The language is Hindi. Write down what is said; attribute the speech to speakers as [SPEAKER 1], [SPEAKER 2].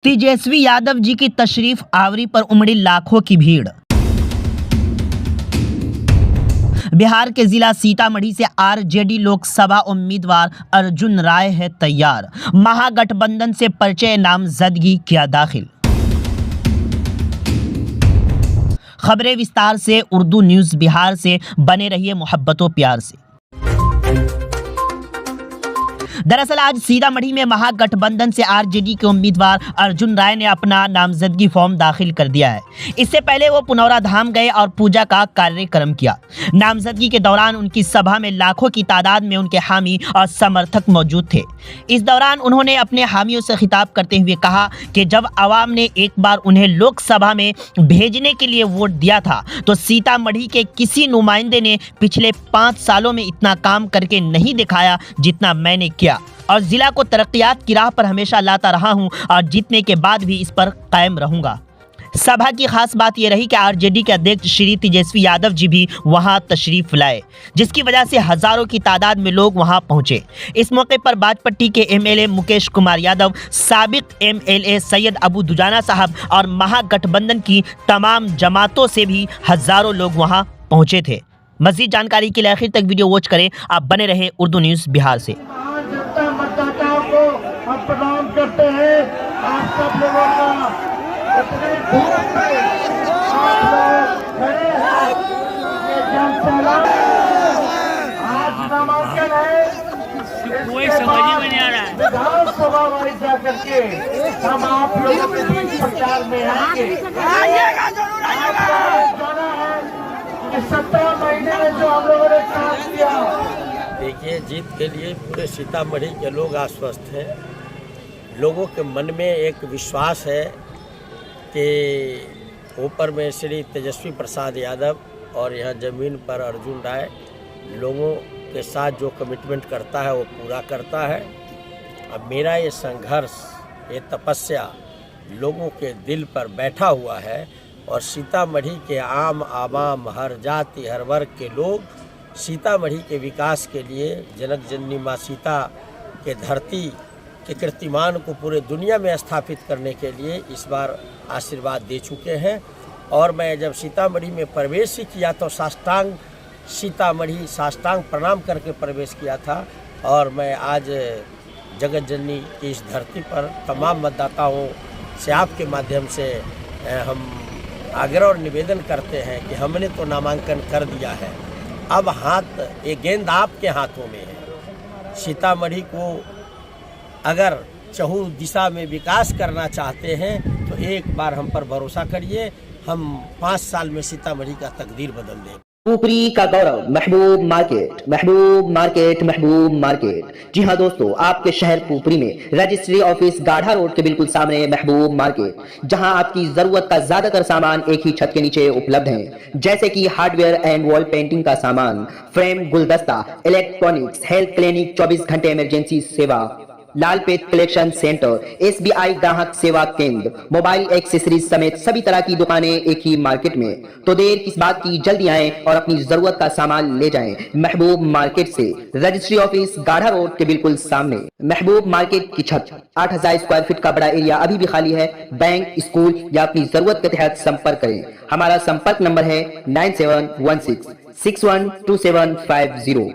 [SPEAKER 1] तेजस्वी यादव जी की तशरीफ आवरी पर उमड़ी लाखों की भीड़। बिहार के जिला सीतामढ़ी से आरजेडी लोकसभा उम्मीदवार अर्जुन राय है तैयार। महागठबंधन से पर्चे नामजदगी किया दाखिल। खबरें विस्तार से। उर्दू न्यूज़ बिहार से बने रहिए मोहब्बतों प्यार से। दरअसल आज सीतामढ़ी में महागठबंधन से आरजेडी के उम्मीदवार अर्जुन राय ने अपना नामजदगी फॉर्म दाखिल कर दिया है। इससे पहले वो पुनौरा धाम गए और पूजा का कार्यक्रम किया। नामजदगी के दौरान उनकी सभा में लाखों की तादाद में उनके हामी और समर्थक मौजूद थे। इस दौरान उन्होंने अपने हामियों से खिताब करते हुए कहा कि जब आवाम ने एक बार उन्हें लोकसभा में भेजने के लिए वोट दिया था तो सीतामढ़ी के किसी नुमाइंदे ने पिछले 5 सालों में इतना काम करके नहीं दिखाया जितना मैंने किया, और जिला को तरक्कियात की राह पर हमेशा लाता रहा हूं और जीतने के बाद भी इस पर कायम रहूंगा। सभा की खास बात यह रही कि आरजेडी के अध्यक्ष श्री तेजस्वी यादव जी भी वहां तशरीफ लाए, जिसकी वजह से हजारों की तादाद में लोग वहां पहुंचे। इस मौके पर बाजपट्टी के एमएलए मुकेश कुमार यादव, साबिक एमएलए सैयद अबू दुजाना साहब और महागठबंधन की तमाम जमातों से भी हजारों लोग वहां पहुंचे थे। मजीद जानकारी के लिए आखिर तक वीडियो वॉच करें। आप बने रहे उर्दू न्यूज़ बिहार से।
[SPEAKER 2] मतदाताओं को हम प्रणाम करते हैं। आप सब लोगों का इतने धूप में आप लोग खड़े हैं, ये जनसैलाब आज नामांकन है।
[SPEAKER 3] कोई समझ में नहीं आ रहा है।
[SPEAKER 2] विधानसभा वाइज जाकर के हम आप लोगों के बीच प्रचार में आएंगे। जाना है कि 17 महीने में जो हम लोगों ने काम किया।
[SPEAKER 4] देखिए, जीत के लिए पूरे सीतामढ़ी के लोग आश्वस्त हैं। लोगों के मन में एक विश्वास है कि ऊपर में श्री तेजस्वी प्रसाद यादव और यहाँ ज़मीन पर अर्जुन राय लोगों के साथ जो कमिटमेंट करता है वो पूरा करता है। अब मेरा ये संघर्ष, ये तपस्या लोगों के दिल पर बैठा हुआ है और सीतामढ़ी के आम आवाम, हर जाति हर वर्ग के लोग सीतामढ़ी के विकास के लिए, जनक जननी माँ सीता के धरती के कीर्तिमान को पूरे दुनिया में स्थापित करने के लिए इस बार आशीर्वाद दे चुके हैं। और मैं जब सीतामढ़ी में प्रवेश ही किया तो साष्टांग प्रणाम करके प्रवेश किया था। और मैं आज जगत जननी की इस धरती पर तमाम मतदाताओं से आपके माध्यम से हम आग्रह और निवेदन करते हैं कि हमने तो नामांकन कर दिया है, अब ये गेंद आपके हाथों में है। सीतामढ़ी को अगर चहुँ दिशा में विकास करना चाहते हैं तो एक बार हम पर भरोसा करिए, हम 5 साल में सीतामढ़ी का तकदीर बदल देंगे।
[SPEAKER 5] पुपरी का गौरव, महबूब मार्केट, महबूब मार्केट, महबूब मार्केट। जी हाँ दोस्तों, आपके शहर पुपरी में रजिस्ट्री ऑफिस गाढ़ा रोड के बिल्कुल सामने महबूब मार्केट, जहां आपकी जरूरत का ज्यादातर सामान एक ही छत के नीचे उपलब्ध है, जैसे कि हार्डवेयर एंड वॉल पेंटिंग का सामान, फ्रेम, गुलदस्ता, इलेक्ट्रॉनिक्स, हेल्थ क्लिनिक, 24 घंटे इमरजेंसी सेवा, लालपेट कलेक्शन सेंटर, एसबीआई ग्राहक सेवा केंद्र, मोबाइल एक्सेसरीज समेत सभी तरह की दुकानें एक ही मार्केट में। तो देर किस बात की, जल्दी आएं और अपनी जरूरत का सामान ले जाएं महबूब मार्केट से। रजिस्ट्री ऑफिस गाढ़ा रोड के बिल्कुल सामने। महबूब मार्केट की छत 8000 स्क्वायर फीट का बड़ा एरिया अभी भी खाली है। बैंक, स्कूल या अपनी जरूरत के तहत संपर्क करें। हमारा संपर्क नंबर है 9716 612750।